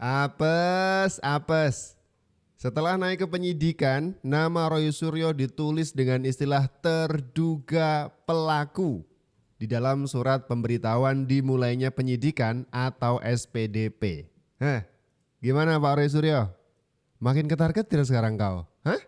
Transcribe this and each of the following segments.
Apes, apes. Setelah naik ke penyidikan, nama Roy Suryo ditulis dengan istilah terduga pelaku di dalam surat pemberitahuan dimulainya penyidikan atau SPDP. Hah, gimana Pak Roy Suryo? Makin ketar-ketir sekarang kau? Hah?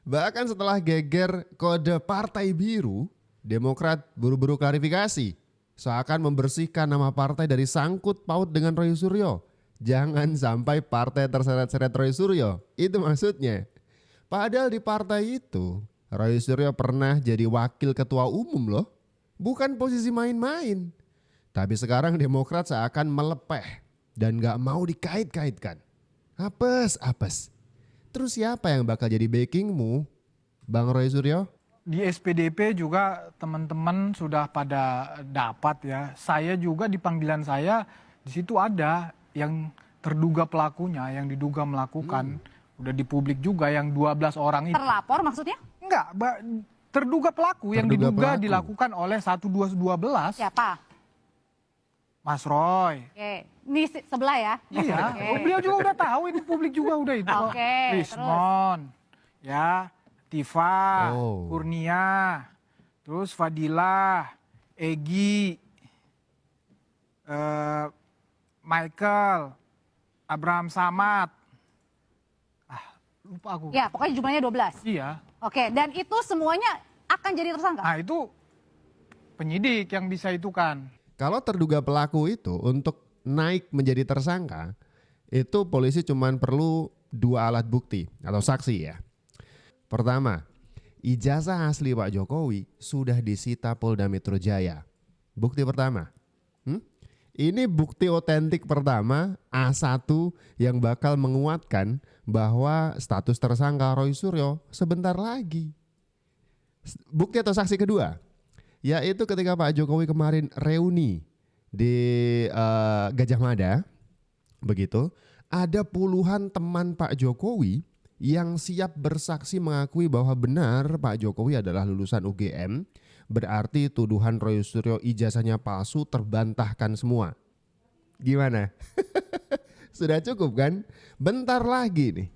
Bahkan setelah geger kode Partai Biru, Demokrat buru-buru klarifikasi. Seakan membersihkan nama partai dari sangkut paut dengan Roy Suryo. Jangan sampai partai terseret-seret Roy Suryo. Itu maksudnya. Padahal di partai itu, Roy Suryo pernah jadi wakil ketua umum loh. Bukan posisi main-main. Tapi sekarang Demokrat seakan melepeh dan gak mau dikait-kaitkan. Apes, apes. Terus siapa yang bakal jadi backingmu, Bang Roy Suryo? Di SPDP juga teman-teman sudah pada dapat ya. Saya juga di panggilan saya di situ ada yang terduga pelakunya, yang diduga melakukan. Udah di publik juga yang 12 orang itu. Terlapor maksudnya? Enggak, terduga pelaku yang Terduga diduga pelaku. dilakukan oleh 1212. Siapa? Mas Roy. Oke, ini sebelah ya? Iya, Oke. oh, beliau juga udah tahu, ini publik juga udah itu. Oke, Rismon, ya, Tifa, Oh. Kurnia, terus Fadilah, Egi, Michael, Abraham Samad. Lupa aku. Ya, pokoknya jumlahnya 12. Iya. Oke, dan itu semuanya akan jadi tersangka? Nah itu penyidik yang bisa itu kan. Kalau terduga pelaku itu untuk naik menjadi tersangka, itu polisi cuma perlu 2 alat bukti atau saksi ya. Pertama, ijazah asli Pak Jokowi sudah disita Polda Metro Jaya. Bukti pertama. Ini bukti otentik pertama A1 yang bakal menguatkan bahwa status tersangka Roy Suryo sebentar lagi. Bukti atau saksi kedua, yaitu ketika Pak Jokowi kemarin reuni di Gajah Mada, begitu, ada puluhan teman Pak Jokowi yang siap bersaksi mengakui bahwa benar Pak Jokowi adalah lulusan UGM, berarti tuduhan Roy Suryo ijazahnya palsu terbantahkan semua. Gimana? Sudah cukup kan? Bentar lagi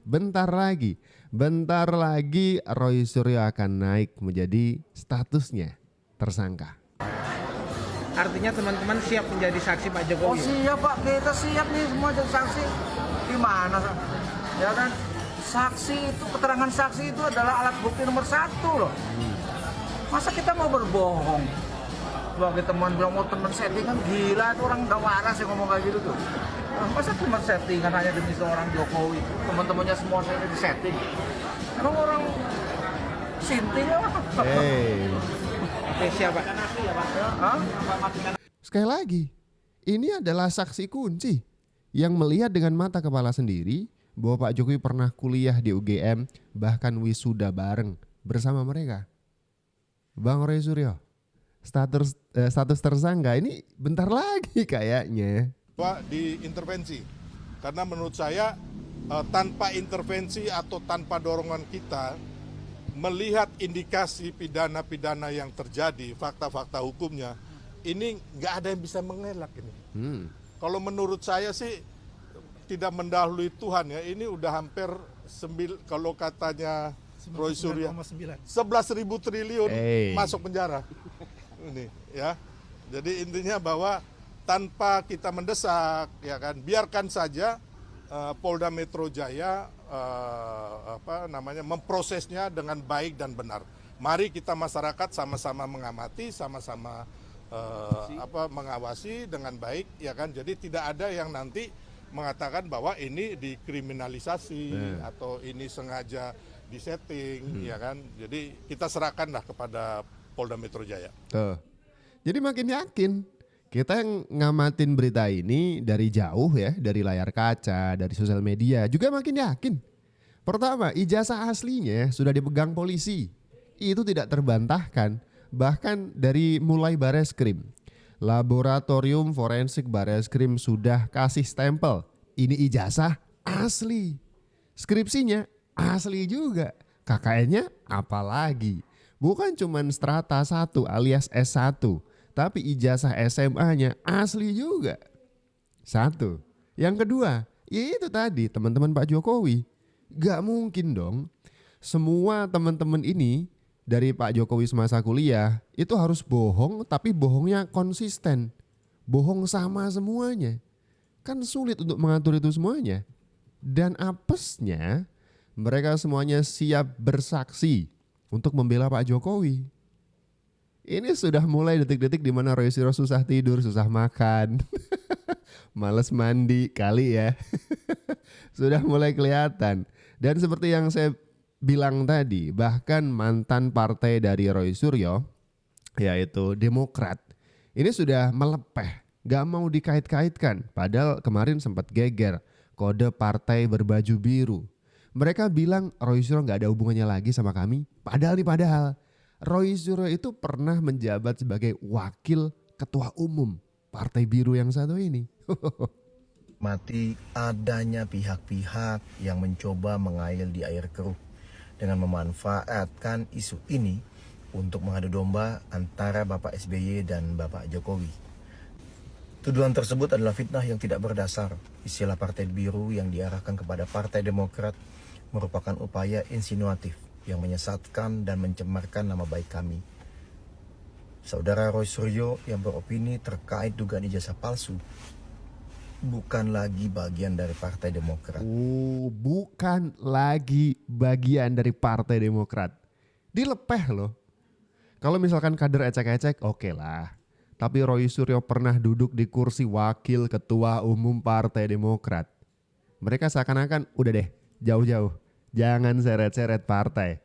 Roy Suryo akan naik menjadi statusnya tersangka. Artinya teman-teman siap menjadi saksi Pak Oh Jokowi? siap Pak, kita siap nih semua jadi saksi. Gimana? Ya kan? Saksi itu, keterangan saksi itu adalah alat bukti nomor 1 loh. Masa kita mau berbohong? Sebagai teman bilang mau teman settingan, gila itu orang gak waras yang ngomong kayak gitu tuh. Masa teman settingan hanya demi seorang Jokowi? Teman-temannya semua saya di setting. Emang orang sinting apa? Hey. Oke, siap Pak. Hah? Sekali lagi, ini adalah saksi kunci yang melihat dengan mata kepala sendiri bahwa Pak Jokowi pernah kuliah di UGM, bahkan wisuda bareng bersama mereka. Bang Roy Suryo, status tersangka ini bentar lagi kayaknya. Pak, diintervensi. Karena menurut saya tanpa intervensi atau tanpa dorongan kita, melihat indikasi pidana-pidana yang terjadi, fakta-fakta hukumnya, ini nggak ada yang bisa mengelak ini. Kalau menurut saya sih tidak mendahului Tuhan ya, ini udah hampir kalau katanya Roy Suryo 11.000 triliun masuk penjara. Ini ya. Jadi intinya bahwa tanpa kita mendesak ya kan, biarkan saja Polda Metro Jaya memprosesnya dengan baik dan benar. Mari kita masyarakat sama-sama mengamati, sama-sama mengawasi dengan baik ya kan. Jadi tidak ada yang nanti mengatakan bahwa ini dikriminalisasi atau ini sengaja disetting ya kan. Jadi kita serahkanlah kepada Polda Metro Jaya. Tuh. Jadi makin yakin. Kita yang ngamatin berita ini dari jauh ya, dari layar kaca, dari sosial media juga makin yakin. Pertama, ijazah aslinya sudah dipegang polisi. Itu tidak terbantahkan. Bahkan dari mulai Bareskrim. Laboratorium Forensik Bareskrim sudah kasih stempel. Ini ijazah asli. Skripsinya asli juga. KKN-nya apalagi. Bukan cuman strata 1 alias S1. Tapi ijazah SMA-nya asli juga. 1. Yang kedua, ya itu tadi teman-teman Pak Jokowi. Gak mungkin dong semua teman-teman ini dari Pak Jokowi semasa kuliah itu harus bohong, tapi bohongnya konsisten. Bohong sama semuanya. Kan sulit untuk mengatur itu semuanya. Dan apesnya mereka semuanya siap bersaksi untuk membela Pak Jokowi. Ini sudah mulai detik-detik di mana Roy Suryo susah tidur, susah makan, males mandi kali ya. Sudah mulai kelihatan. Dan seperti yang saya bilang tadi, bahkan mantan partai dari Roy Suryo, yaitu Demokrat, ini sudah melepeh, gak mau dikait-kaitkan. Padahal kemarin sempat geger kode partai berbaju biru. Mereka bilang Roy Suryo gak ada hubungannya lagi sama kami. Padahal Roy Suryo itu pernah menjabat sebagai wakil ketua umum partai biru yang satu ini. Mati adanya pihak-pihak yang mencoba mengail di air keruh dengan memanfaatkan isu ini untuk mengadu domba antara Bapak SBY dan Bapak Jokowi. Tuduhan tersebut adalah fitnah yang tidak berdasar. Istilah partai biru yang diarahkan kepada Partai Demokrat merupakan upaya insinuatif yang menyesatkan dan mencemarkan nama baik kami. Saudara Roy Suryo yang beropini terkait dugaan ijazah palsu bukan lagi bagian dari Partai Demokrat. Bukan lagi bagian dari Partai Demokrat. Dilepeh loh. Kalau misalkan kader ecek-ecek, oke lah. Tapi Roy Suryo pernah duduk di kursi wakil ketua umum Partai Demokrat. Mereka seakan-akan udah deh, jauh-jauh. Jangan seret-seret partai.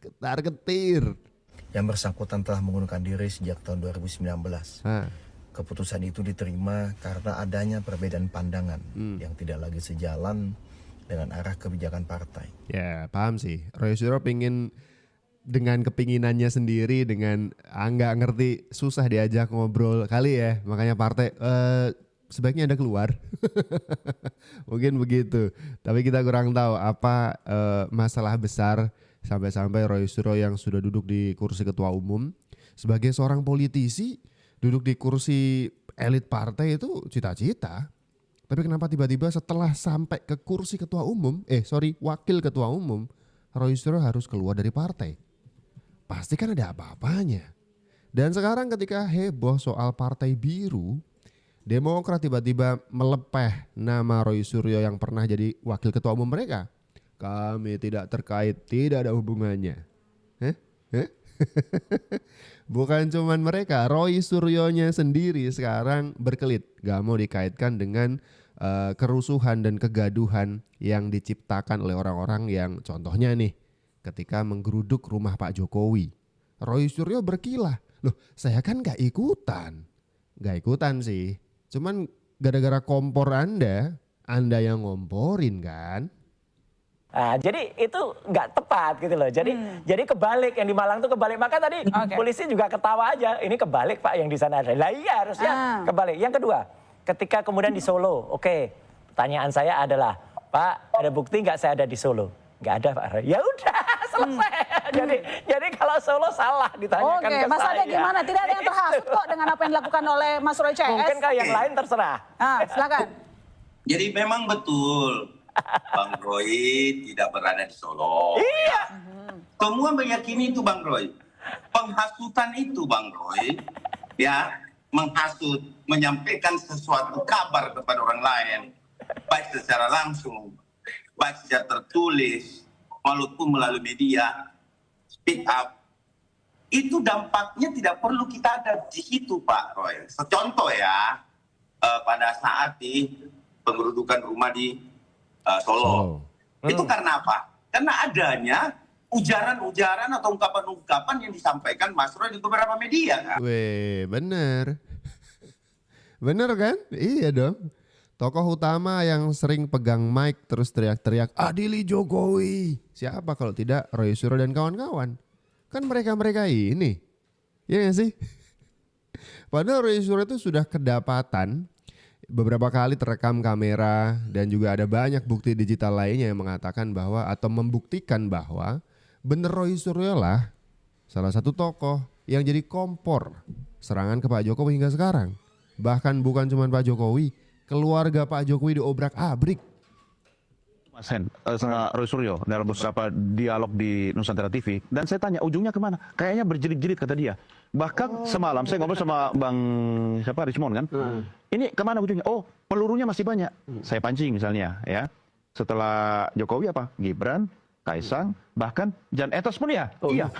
Ketar-ketir. Yang bersangkutan telah mengundurkan diri sejak tahun 2019. Keputusan itu diterima karena adanya perbedaan pandangan yang tidak lagi sejalan dengan arah kebijakan partai. Ya paham sih. Roy Suryo pingin dengan kepinginannya sendiri, dengan nggak ngerti, susah diajak ngobrol kali ya. Makanya partai sebaiknya Anda keluar. Mungkin begitu. Tapi kita kurang tahu apa masalah besar sampai-sampai Roy Suryo yang sudah duduk di kursi ketua umum sebagai seorang politisi duduk di kursi elit partai itu cita-cita. Tapi kenapa tiba-tiba setelah sampai ke kursi ketua umum, wakil ketua umum, Roy Suryo harus keluar dari partai? Pasti kan ada apa-apanya. Dan sekarang ketika heboh soal partai biru, Demokrat tiba-tiba melepeh nama Roy Suryo yang pernah jadi wakil ketua umum mereka. Kami tidak terkait, tidak ada hubungannya. Bukan cuman mereka, Roy Suryonya sendiri sekarang berkelit. Gak mau dikaitkan dengan kerusuhan dan kegaduhan yang diciptakan oleh orang-orang yang contohnya nih, ketika menggeruduk rumah Pak Jokowi. Roy Suryo berkilah, loh saya kan gak ikutan. Gak ikutan sih. Cuman gara-gara kompor Anda yang ngomporin kan. Nah, jadi itu nggak tepat gitu loh. Jadi kebalik, yang di Malang tuh kebalik. Maka tadi polisi juga ketawa aja. Ini kebalik Pak yang di sana ada. Lah iya harusnya kebalik. Yang kedua, ketika kemudian di Solo, pertanyaan saya adalah, Pak ada bukti nggak saya ada di Solo? Nggak ada Pak. Ya udah selesai. Jadi kalau Solo salah ditanyakan ke Mas saya. Ade gimana? Tidak ada yang terhasut kok dengan apa yang dilakukan oleh Mas Roy CS. Mungkin kalau yang lain terserah. Silakan. Jadi memang betul Bang Roy tidak berada di Solo. Iya. Semua meyakini itu Bang Roy. Penghasutan itu Bang Roy, ya menghasut, menyampaikan sesuatu kabar kepada orang lain, baik secara langsung, baik secara tertulis, walaupun melalui media, speak up. Itu dampaknya tidak perlu kita ada di situ Pak Roy. Contoh ya, pada saat di penggerudukan rumah di Solo. Itu karena apa? Karena adanya ujaran-ujaran atau ungkapan-ungkapan yang disampaikan Mas Roy di beberapa media kan? Weh, bener. Bener kan? Iya dong. Tokoh utama yang sering pegang mic terus teriak-teriak, adili Jokowi. Siapa kalau tidak Roy Suryo dan kawan-kawan? Kan mereka-mereka ini. Iya gak sih? Padahal Roy Suryo itu sudah kedapatan beberapa kali terekam kamera dan juga ada banyak bukti digital lainnya yang mengatakan bahwa atau membuktikan bahwa bener Roy Suryo lah salah satu tokoh yang jadi kompor serangan ke Pak Jokowi hingga sekarang. Bahkan bukan cuma Pak Jokowi, keluarga Pak Jokowi diobrak-abrik. Mas Hen, sama Roy Suryo dalam beberapa dialog di Nusantara TV, dan saya tanya ujungnya kemana? Kayaknya berjelit-jelit kata dia. Bahkan semalam saya ngobrol sama Bang Richmond kan, ini kemana ujungnya? Oh, pelurunya masih banyak. Saya pancing misalnya ya, setelah Jokowi apa? Gibran, Kaisang, bahkan Jan Etos pun ya. Iya.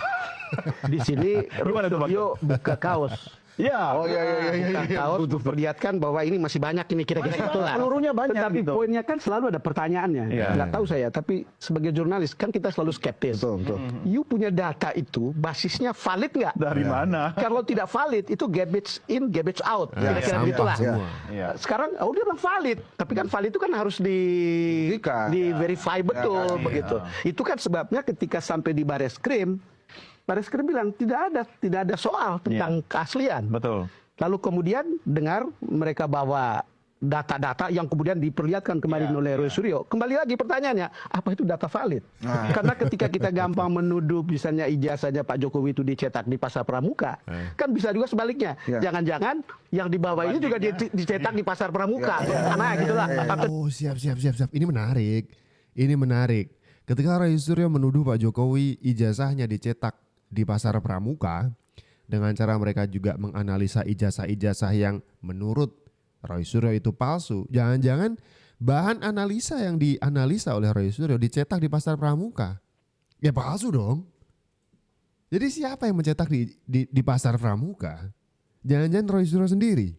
Di sini Suryo buka kaos. Ya. Oh iya. Kaos untuk perlihatkan bahwa ini masih banyak ini kira-kira itulah. Pelurunya banyak. Tapi gitu. poinnya kan selalu ada pertanyaannya. Nggak tahu saya, tapi sebagai jurnalis kan kita selalu skeptis. Betul. You punya data itu basisnya valid nggak? Dari mana? Kalau tidak valid itu garbage in, garbage out. Ya, Kira-kira sampah gitulah. semua. Ya. Sekarang dia bilang valid, tapi kan valid itu kan harus di verify betul begitu. Itu kan sebabnya ketika sampai di Bareskrim bilang tidak ada soal tentang keaslian. Betul. Lalu kemudian dengar mereka bawa data-data yang kemudian diperlihatkan kemarin oleh Roy Suryo. Kembali lagi pertanyaannya, apa itu data valid? Karena ketika kita gampang menuduh misalnya ijazahnya Pak Jokowi itu dicetak di Pasar Pramuka, kan bisa juga sebaliknya. Jangan-jangan yang dibawa ini juga dicetak di Pasar Pramuka. Nah, gitulah. Oh, siap. Ini menarik. Ketika Roy Suryo menuduh Pak Jokowi ijazahnya dicetak di Pasar Pramuka, dengan cara mereka juga menganalisa ijazah-ijazah yang menurut Roy Suryo itu palsu. Jangan-jangan bahan analisa yang dianalisa oleh Roy Suryo dicetak di Pasar Pramuka. Ya palsu dong. Jadi siapa yang mencetak di Pasar Pramuka? Jangan-jangan Roy Suryo sendiri.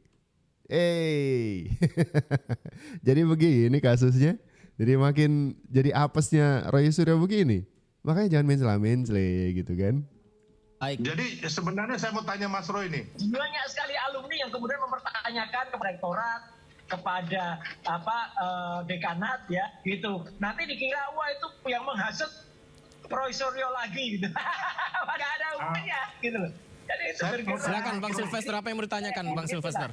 Jadi begini kasusnya. Jadi makin jadi apesnya Roy Suryo begini. Makanya jangan mencela-mencela gitu kan. Jadi sebenarnya saya mau tanya Mas Roy nih. Banyak sekali alumni yang kemudian mempertanyakan kepada rektorat, kepada dekanat ya gitu. Nanti dikira wah itu yang menghasut Roy Suryo lagi gitu. Gak ada hubungannya gitu loh. Jadi itu Silakan Bang Silvester, apa yang mau ditanyakan Bang Silvester?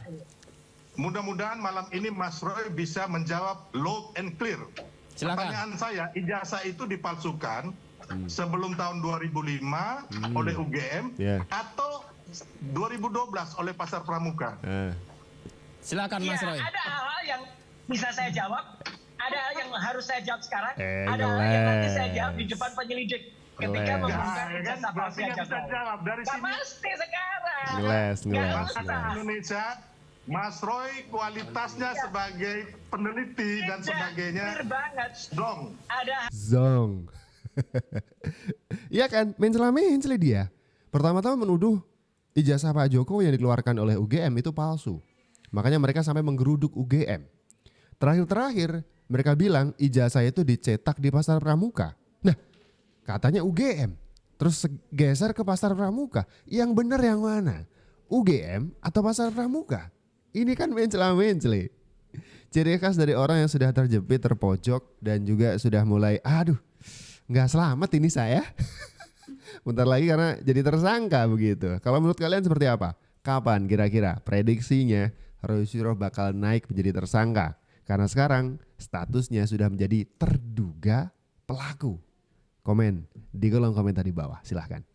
Mudah-mudahan malam ini Mas Roy bisa menjawab loud and clear. Silakan. Pertanyaan saya, ijazah itu dipalsukan sebelum tahun 2005 oleh UGM atau 2012 oleh Pasar Pramuka? Silakan Mas Roy. Ada hal-hal yang bisa saya jawab, ada hal yang harus saya jawab sekarang, ada hal ngeles. yang nanti saya jawab di depan penyelidik ketika membongkar ijazah palsu Berarti nggak bisa jawab dari Nggak sini. mesti sekarang. Ngeles. Indonesia, Mas Roy kualitasnya sebagai peneliti dan sebagainya Clear banget. dong. Ada Zong. Iya kan, mencela dia. Pertama-tama menuduh ijazah Pak Jokowi yang dikeluarkan oleh UGM itu palsu. Makanya mereka sampai menggeruduk UGM. Terakhir mereka bilang ijazah itu dicetak di Pasar Pramuka. Nah, katanya UGM. Terus geser ke Pasar Pramuka. Yang benar yang mana? UGM atau Pasar Pramuka? Ini kan mencela. Ciri khas dari orang yang sudah terjepit, terpojok, dan juga sudah mulai, nggak selamat ini saya. Bentar lagi karena jadi tersangka begitu. Kalau menurut kalian seperti apa? Kapan kira-kira prediksinya Roy Suryo bakal naik menjadi tersangka? Karena sekarang statusnya sudah menjadi terduga pelaku. Komen di kolom komentar di bawah, silahkan.